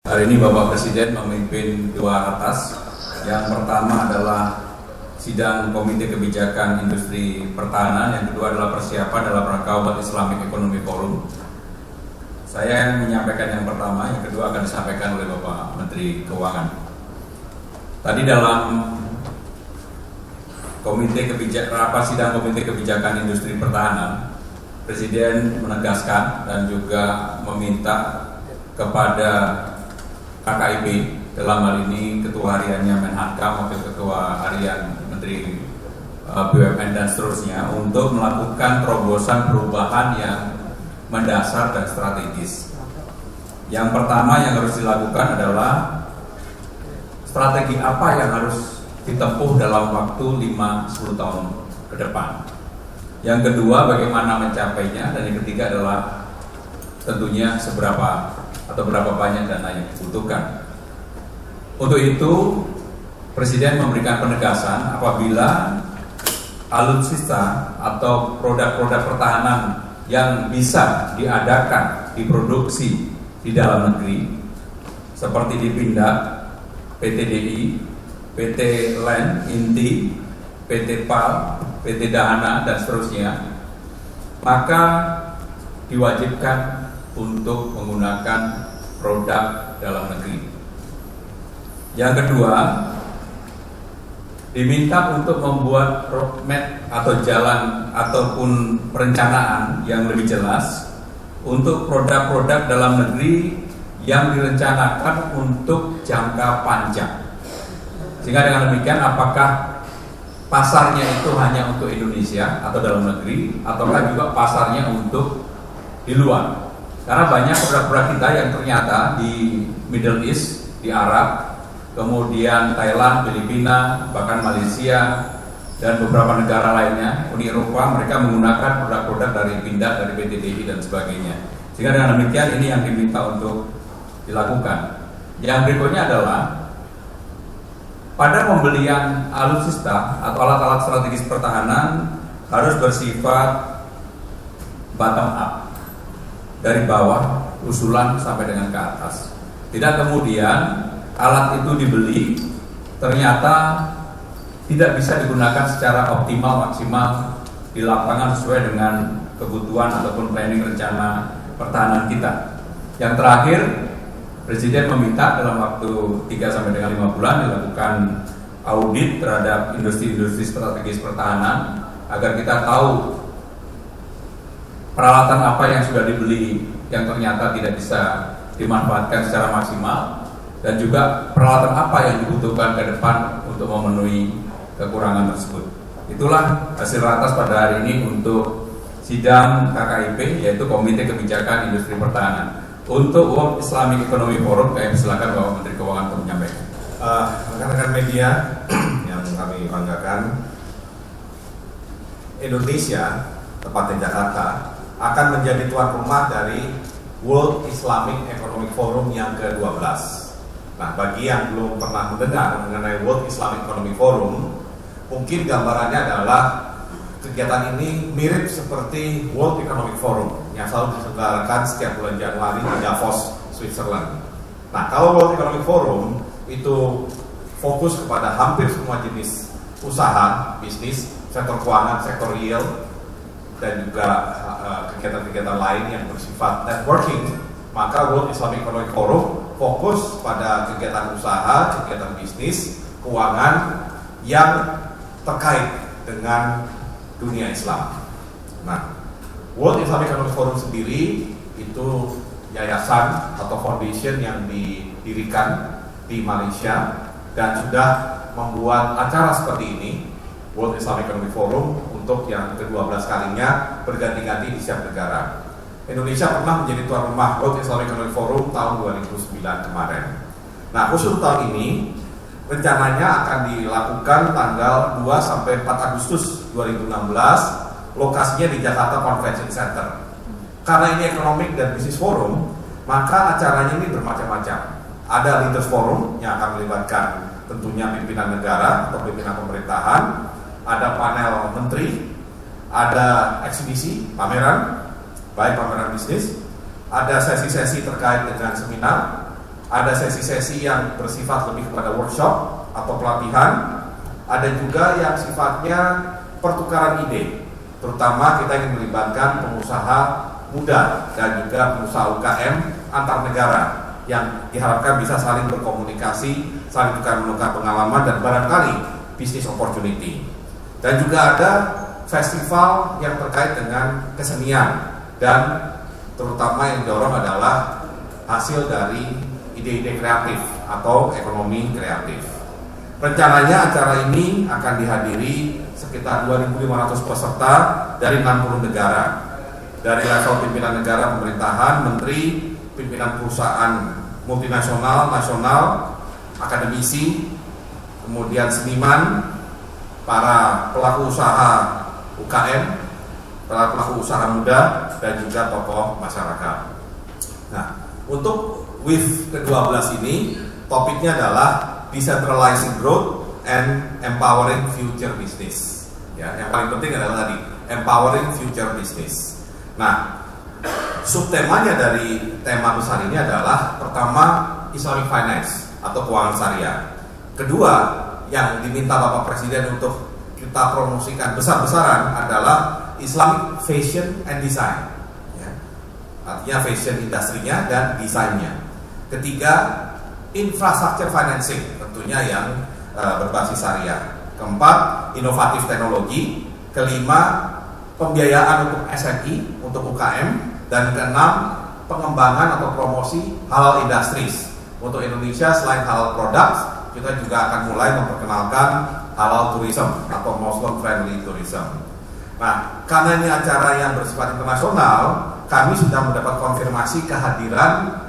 Hari ini Bapak Presiden memimpin dua ratas. Yang pertama adalah sidang Komite Kebijakan Industri Pertahanan, yang kedua adalah persiapan dalam rangka World Islamic Economic Forum. Saya yang menyampaikan yang pertama, yang kedua akan disampaikan oleh Bapak Menteri Keuangan. Tadi dalam sidang Komite Kebijakan Industri Pertahanan, Presiden menegaskan dan juga meminta kepada KKIP, dalam hal ini Ketua Hariannya Menhankam, Wakil Ketua Harian Menteri BUMN dan seterusnya, untuk melakukan terobosan perubahan yang mendasar dan strategis. Yang pertama yang harus dilakukan adalah strategi apa yang harus ditempuh dalam waktu 5-10 tahun ke depan. Yang kedua, bagaimana mencapainya, dan yang ketiga adalah tentunya seberapa atau berapa banyak dana yang dibutuhkan. Untuk itu, Presiden memberikan penegasan apabila alutsista atau produk-produk pertahanan yang bisa diadakan, diproduksi di dalam negeri, seperti di Pindad, PT DI, PT LEN, INTI, PT PAL, PT Dahana, dan seterusnya, maka diwajibkan untuk menggunakan produk dalam negeri. Yang kedua, diminta untuk membuat roadmap atau jalan ataupun perencanaan yang lebih jelas untuk produk-produk dalam negeri yang direncanakan untuk jangka panjang. Sehingga dengan demikian, apakah pasarnya itu hanya untuk Indonesia atau dalam negeri, ataukah juga pasarnya untuk di luar? Karena banyak produk-produk kita yang ternyata di Middle East, di Arab, kemudian Thailand, Filipina, bahkan Malaysia, dan beberapa negara lainnya, Uni Eropa, mereka menggunakan produk-produk dari Pindad, dari PT DI, dan sebagainya. Sehingga dengan demikian ini yang diminta untuk dilakukan. Yang berikutnya adalah pada pembelian alutsista atau alat-alat strategis pertahanan harus bersifat bottom up, dari bawah usulan sampai dengan ke atas. Tidak kemudian alat itu dibeli ternyata tidak bisa digunakan secara optimal maksimal di lapangan sesuai dengan kebutuhan ataupun planning rencana pertahanan kita. Yang terakhir, Presiden meminta dalam waktu 3 sampai dengan 5 bulan dilakukan audit terhadap industri-industri strategis pertahanan agar kita tahu peralatan apa yang sudah dibeli yang ternyata tidak bisa dimanfaatkan secara maksimal, dan juga peralatan apa yang dibutuhkan ke depan untuk memenuhi kekurangan tersebut. Itulah hasil ratas pada hari ini untuk sidang KKIP, yaitu Komite Kebijakan Industri Pertahanan. Untuk World Islamic Economic Forum, kami silakan Bapak Menteri Keuangan untuk menyampaikan. Rekan-rekan media yang kami banggakan, Indonesia, tepatnya Jakarta, akan menjadi tuan rumah dari World Islamic Economic Forum yang ke-12. Nah, bagi yang belum pernah mendengar mengenai World Islamic Economic Forum, mungkin gambarannya adalah kegiatan ini mirip seperti World Economic Forum yang selalu diselenggarakan setiap bulan Januari di Davos, Switzerland. Nah, kalau World Economic Forum itu fokus kepada hampir semua jenis usaha, bisnis, sektor keuangan, sektor real, dan juga kegiatan-kegiatan lain yang bersifat networking, maka World Islamic Economic Forum fokus pada kegiatan usaha, kegiatan bisnis, keuangan yang terkait dengan dunia Islam. Nah, World Islamic Economic Forum sendiri itu yayasan atau foundation yang didirikan di Malaysia dan sudah membuat acara seperti ini, World Islamic Economic Forum, untuk yang ke-12 kalinya, berganti-ganti di setiap negara. Indonesia pernah menjadi tuan rumah World Islamic Economic Forum tahun 2009 kemarin. Nah, khusus tahun ini rencananya akan dilakukan tanggal 2 sampai 4 Agustus 2016, lokasinya di Jakarta Convention Center. Karena ini Economic dan Business Forum, maka acaranya ini bermacam-macam. Ada Leaders Forum yang akan melibatkan tentunya pimpinan negara atau pimpinan pemerintahan, ada panel menteri, ada eksibisi, pameran, baik pameran bisnis, ada sesi-sesi terkait dengan seminar, ada sesi-sesi yang bersifat lebih kepada workshop atau pelatihan, ada juga yang sifatnya pertukaran ide, terutama kita ingin melibatkan pengusaha muda dan juga pengusaha UKM antar negara yang diharapkan bisa saling berkomunikasi, saling tukar-menukar pengalaman dan barangkali bisnis opportunity. Dan juga ada festival yang terkait dengan kesenian dan terutama yang didorong adalah hasil dari ide-ide kreatif atau ekonomi kreatif. Rencananya acara ini akan dihadiri sekitar 2.500 peserta dari 60 negara, dari level pimpinan negara, pemerintahan, menteri, pimpinan perusahaan multinasional, nasional, akademisi, kemudian seniman, para pelaku usaha UKM, para pelaku usaha muda, dan juga tokoh masyarakat. Nah, untuk WIF ke-12 ini topiknya adalah Decentralizing Growth and Empowering Future Business. Ya, yang paling penting adalah tadi Empowering Future Business. Nah, subtemanya dari tema besar ini adalah pertama Islamic Finance atau keuangan syariah. Kedua, yang diminta Bapak Presiden untuk kita promosikan besar-besaran adalah Islamic Fashion and Design. Ya. Artinya fashion industrinya dan desainnya. Ketiga, infrastructure financing, tentunya yang berbasis syariah. Keempat, inovatif teknologi. Kelima, pembiayaan untuk SME, untuk UKM. Dan keenam, pengembangan atau promosi halal industries. Untuk Indonesia, selain halal products, kita juga akan mulai memperkenalkan halal tourism atau Muslim friendly tourism. Nah, karena ini acara yang bersifat internasional, kami sudah mendapat konfirmasi kehadiran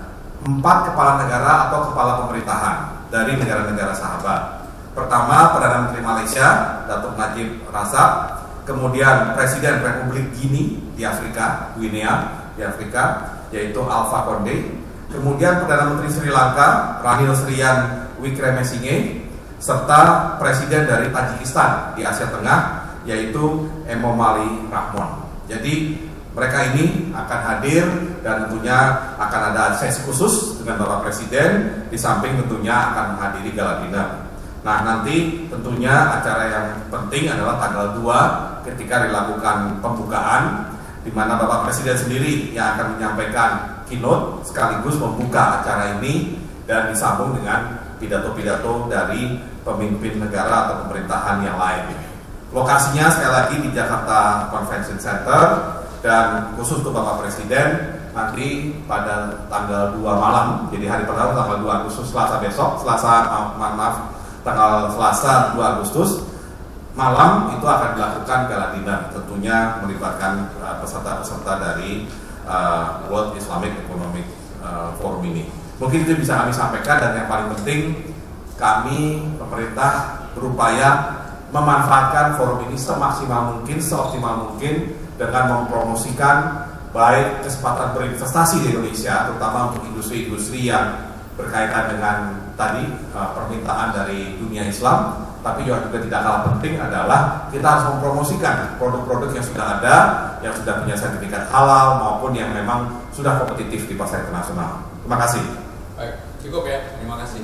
4 kepala negara atau kepala pemerintahan dari negara-negara sahabat. Pertama, Perdana Menteri Malaysia, Datuk Najib Razak, kemudian Presiden Republik Guinea di Afrika, Guinea di Afrika, yaitu Alpha Conde, kemudian Perdana Menteri Sri Lanka, Ranil Srian Wickremesinghe, serta Presiden dari Tajikistan di Asia Tengah, yaitu Emomali Rahmon. Jadi mereka ini akan hadir dan tentunya akan ada sesi khusus dengan Bapak Presiden, di samping tentunya akan menghadiri gala dinner. Nah, nanti tentunya acara yang penting adalah tanggal 2 ketika dilakukan pembukaan, di mana Bapak Presiden sendiri yang akan menyampaikan keynote sekaligus membuka acara ini dan disambung dengan pidato-pidato dari pemimpin negara atau pemerintahan yang lain. Lokasinya sekali lagi di Jakarta Convention Center. Dan khusus untuk Bapak Presiden nanti pada tanggal 2 malam, jadi hari pertama tanggal 2 Agustus, Selasa besok, tanggal Selasa 2 Agustus malam itu akan dilakukan gala dinner, tentunya melibatkan peserta-peserta dari World Islamic Economic Forum ini. Mungkin itu bisa kami sampaikan, dan yang paling penting kami pemerintah berupaya memanfaatkan forum ini semaksimal mungkin, seoptimal mungkin, dengan mempromosikan baik kesempatan berinvestasi di Indonesia, terutama untuk industri-industri yang berkaitan dengan tadi permintaan dari dunia Islam, tapi juga tidak kalah penting adalah kita harus mempromosikan produk-produk yang sudah ada, yang sudah punya sertifikat halal maupun yang memang sudah kompetitif di pasar internasional. Terima kasih. Baik, cukup ya. Terima kasih.